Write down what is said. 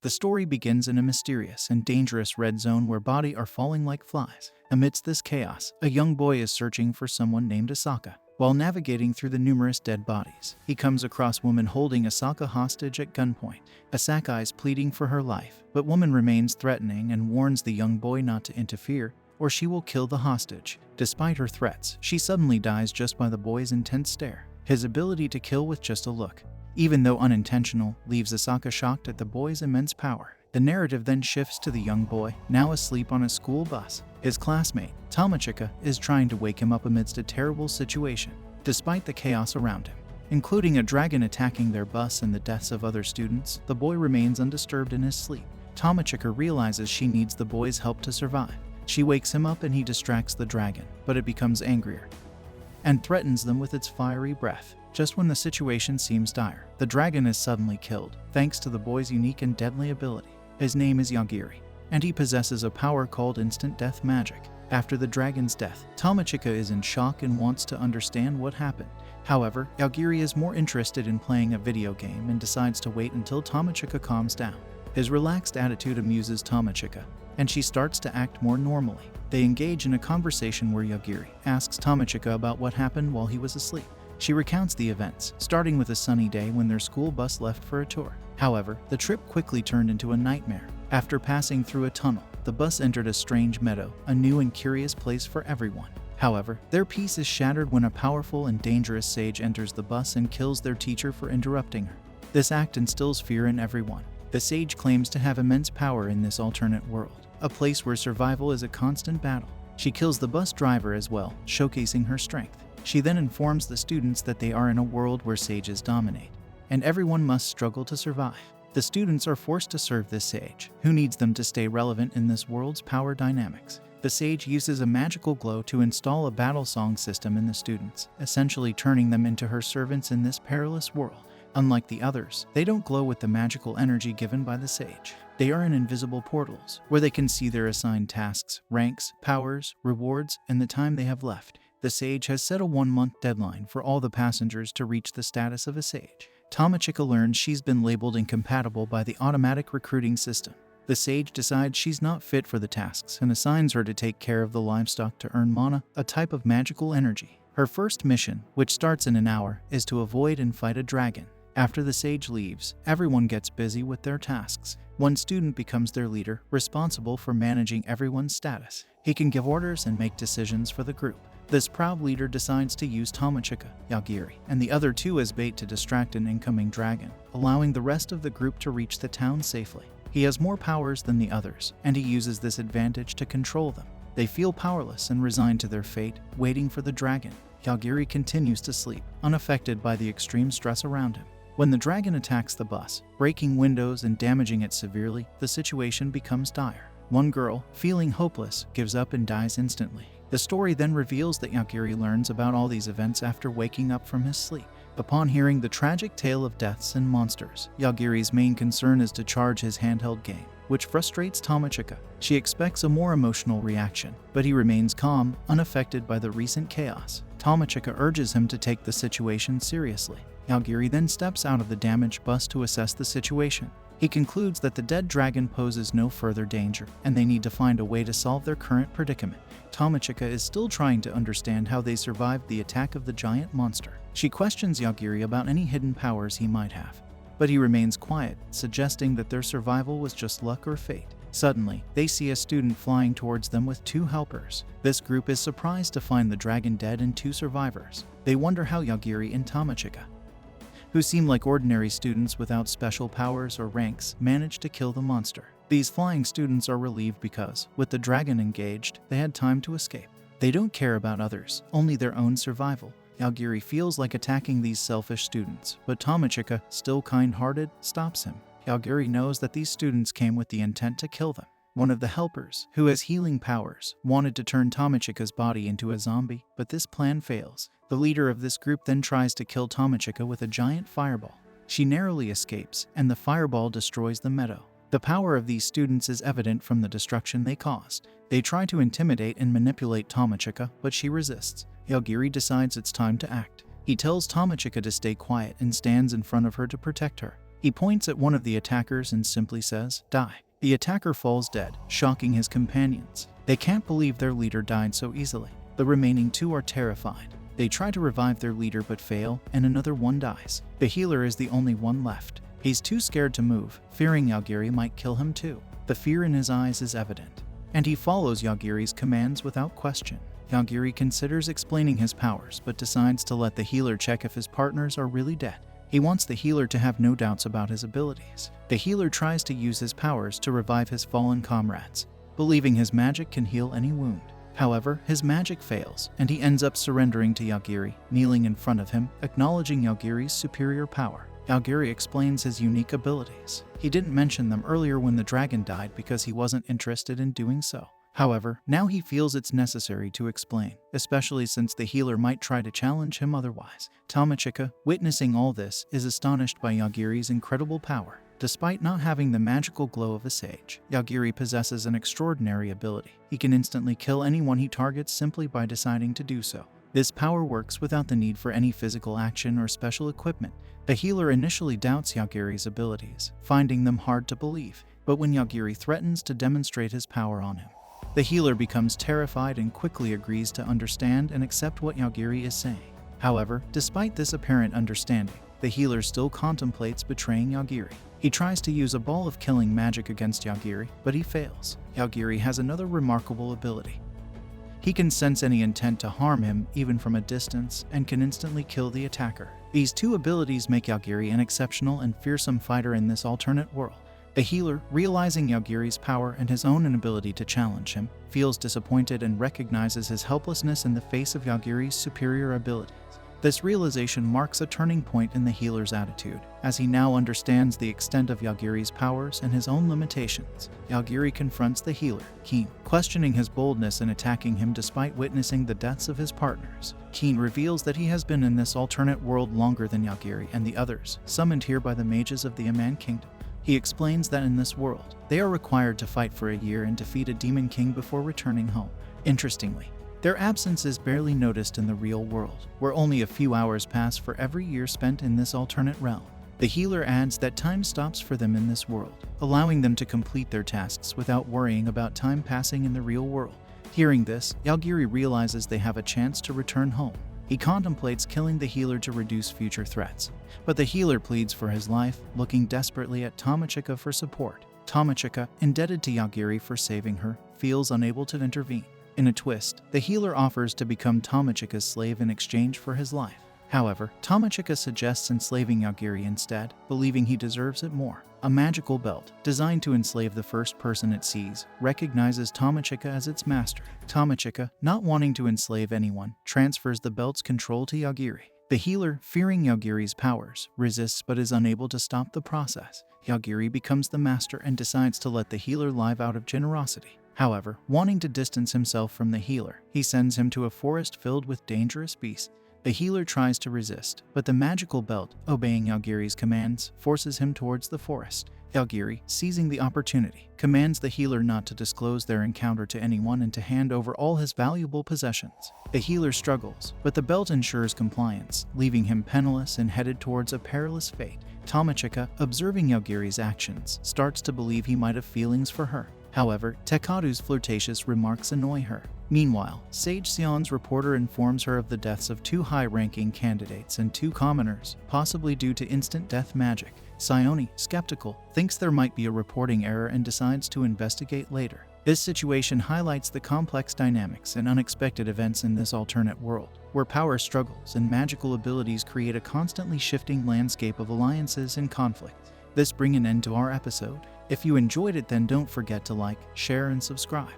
The story begins in a mysterious and dangerous red zone where bodies are falling like flies. Amidst this chaos, a young boy is searching for someone named Asaka. While navigating through the numerous dead bodies, he comes across a woman holding Asaka hostage at gunpoint. Asaka is pleading for her life, but woman remains threatening and warns the young boy not to interfere, or she will kill the hostage. Despite her threats, she suddenly dies just by the boy's intense stare. His ability to kill with just a look, even though unintentional, leaves Asaka shocked at the boy's immense power. The narrative then shifts to the young boy, now asleep on a school bus. His classmate, Tomochika, is trying to wake him up amidst a terrible situation. Despite the chaos around him, including a dragon attacking their bus and the deaths of other students, the boy remains undisturbed in his sleep. Tomochika realizes she needs the boy's help to survive. She wakes him up and he distracts the dragon, but it becomes angrier and threatens them with its fiery breath. Just when the situation seems dire, the dragon is suddenly killed, thanks to the boy's unique and deadly ability. His name is Yogiri, and he possesses a power called instant death magic. After the dragon's death, Tomochika is in shock and wants to understand what happened. However, Yogiri is more interested in playing a video game and decides to wait until Tomochika calms down. His relaxed attitude amuses Tomochika, and she starts to act more normally. They engage in a conversation where Yogiri asks Tomochika about what happened while he was asleep. She recounts the events, starting with a sunny day when their school bus left for a tour. However, the trip quickly turned into a nightmare. After passing through a tunnel, the bus entered a strange meadow, a new and curious place for everyone. However, their peace is shattered when a powerful and dangerous sage enters the bus and kills their teacher for interrupting her. This act instills fear in everyone. The sage claims to have immense power in this alternate world, a place where survival is a constant battle. She kills the bus driver as well, showcasing her strength. She then informs the students that they are in a world where sages dominate, and everyone must struggle to survive. The students are forced to serve this sage, who needs them to stay relevant in this world's power dynamics. The sage uses a magical glow to install a battle song system in the students, essentially turning them into her servants in this perilous world. Unlike the others, they don't glow with the magical energy given by the sage. They are in invisible portals, where they can see their assigned tasks, ranks, powers, rewards, and the time they have left. The sage has set a 1-month deadline for all the passengers to reach the status of a sage. Tomochika learns she's been labeled incompatible by the automatic recruiting system. The sage decides she's not fit for the tasks and assigns her to take care of the livestock to earn mana, a type of magical energy. Her first mission, which starts in an hour, is to avoid and fight a dragon. After the sage leaves, everyone gets busy with their tasks. One student becomes their leader, responsible for managing everyone's status. He can give orders and make decisions for the group. This proud leader decides to use Tomochika, Yogiri, and the other two as bait to distract an incoming dragon, allowing the rest of the group to reach the town safely. He has more powers than the others, and he uses this advantage to control them. They feel powerless and resigned to their fate, waiting for the dragon. Yogiri continues to sleep, unaffected by the extreme stress around him. When the dragon attacks the bus, breaking windows and damaging it severely, the situation becomes dire. One girl, feeling hopeless, gives up and dies instantly. The story then reveals that Yogiri learns about all these events after waking up from his sleep. Upon hearing the tragic tale of deaths and monsters, Yogiri's main concern is to charge his handheld game, which frustrates Tomochika. She expects a more emotional reaction, but he remains calm, unaffected by the recent chaos. Tomochika urges him to take the situation seriously. Yogiri then steps out of the damaged bus to assess the situation. He concludes that the dead dragon poses no further danger, and they need to find a way to solve their current predicament. Tomochika is still trying to understand how they survived the attack of the giant monster. She questions Yogiri about any hidden powers he might have, but he remains quiet, suggesting that their survival was just luck or fate. Suddenly, they see a student flying towards them with 2 helpers. This group is surprised to find the dragon dead and 2 survivors. They wonder how Yogiri and Tomochika, who seem like ordinary students without special powers or ranks, managed to kill the monster. These flying students are relieved because, with the dragon engaged, they had time to escape. They don't care about others, only their own survival. Yogiri feels like attacking these selfish students, but Tomochika, still kind-hearted, stops him. Yogiri knows that these students came with the intent to kill them. One of the helpers, who has healing powers, wanted to turn Tomochika's body into a zombie, but this plan fails. The leader of this group then tries to kill Tomochika with a giant fireball. She narrowly escapes, and the fireball destroys the meadow. The power of these students is evident from the destruction they caused. They try to intimidate and manipulate Tomochika, but she resists. Yogiri decides it's time to act. He tells Tomochika to stay quiet and stands in front of her to protect her. He points at one of the attackers and simply says, "Die." The attacker falls dead, shocking his companions. They can't believe their leader died so easily. The remaining two are terrified. They try to revive their leader but fail, and another one dies. The healer is the only one left. He's too scared to move, fearing Yogiri might kill him too. The fear in his eyes is evident, and he follows Yogiri's commands without question. Yogiri considers explaining his powers, but decides to let the healer check if his partners are really dead. He wants the healer to have no doubts about his abilities. The healer tries to use his powers to revive his fallen comrades, believing his magic can heal any wound. However, his magic fails, and he ends up surrendering to Yogiri, kneeling in front of him, acknowledging Yogiri's superior power. Yogiri explains his unique abilities. He didn't mention them earlier when the dragon died because he wasn't interested in doing so. However, now he feels it's necessary to explain, especially since the healer might try to challenge him otherwise. Tamachika, witnessing all this, is astonished by Yogiri's incredible power. Despite not having the magical glow of a sage, Yogiri possesses an extraordinary ability. He can instantly kill anyone he targets simply by deciding to do so. This power works without the need for any physical action or special equipment. The healer initially doubts Yogiri's abilities, finding them hard to believe, but when Yogiri threatens to demonstrate his power on him, the healer becomes terrified and quickly agrees to understand and accept what Yogiri is saying. However, despite this apparent understanding, the healer still contemplates betraying Yogiri. He tries to use a ball of killing magic against Yogiri, but he fails. Yogiri has another remarkable ability. He can sense any intent to harm him, even from a distance, and can instantly kill the attacker. These two abilities make Yogiri an exceptional and fearsome fighter in this alternate world. The healer, realizing Yogiri's power and his own inability to challenge him, feels disappointed and recognizes his helplessness in the face of Yogiri's superior abilities. This realization marks a turning point in the healer's attitude, as he now understands the extent of Yogiri's powers and his own limitations. Yogiri confronts the healer, Keen, questioning his boldness in attacking him despite witnessing the deaths of his partners. Keen reveals that he has been in this alternate world longer than Yogiri and the others, summoned here by the mages of the Aman Kingdom. He explains that in this world, they are required to fight for a year and defeat a demon king before returning home. Interestingly, their absence is barely noticed in the real world, where only a few hours pass for every year spent in this alternate realm. The healer adds that time stops for them in this world, allowing them to complete their tasks without worrying about time passing in the real world. Hearing this, Yogiri realizes they have a chance to return home. He contemplates killing the healer to reduce future threats, but the healer pleads for his life, looking desperately at Tamachika for support. Tamachika, indebted to Yogiri for saving her, feels unable to intervene. In a twist, the healer offers to become Tamachika's slave in exchange for his life. However, Tamachika suggests enslaving Yogiri instead, believing he deserves it more. A magical belt, designed to enslave the first person it sees, recognizes Tamachika as its master. Tamachika, not wanting to enslave anyone, transfers the belt's control to Yogiri. The healer, fearing Yogiri's powers, resists but is unable to stop the process. Yogiri becomes the master and decides to let the healer live out of generosity. However, wanting to distance himself from the healer, he sends him to a forest filled with dangerous beasts. The healer tries to resist, but the magical belt, obeying Yogiri's commands, forces him towards the forest. Yogiri, seizing the opportunity, commands the healer not to disclose their encounter to anyone and to hand over all his valuable possessions. The healer struggles, but the belt ensures compliance, leaving him penniless and headed towards a perilous fate. Tamachika, observing Yogiri's actions, starts to believe he might have feelings for her. However, Takatou's flirtatious remarks annoy her. Meanwhile, Sage Sion's reporter informs her of the deaths of 2 high-ranking candidates and 2 commoners, possibly due to instant death magic. Sione, skeptical, thinks there might be a reporting error and decides to investigate later. This situation highlights the complex dynamics and unexpected events in this alternate world, where power struggles and magical abilities create a constantly shifting landscape of alliances and conflicts. This brings an end to our episode. If you enjoyed it, then don't forget to like, share, and subscribe.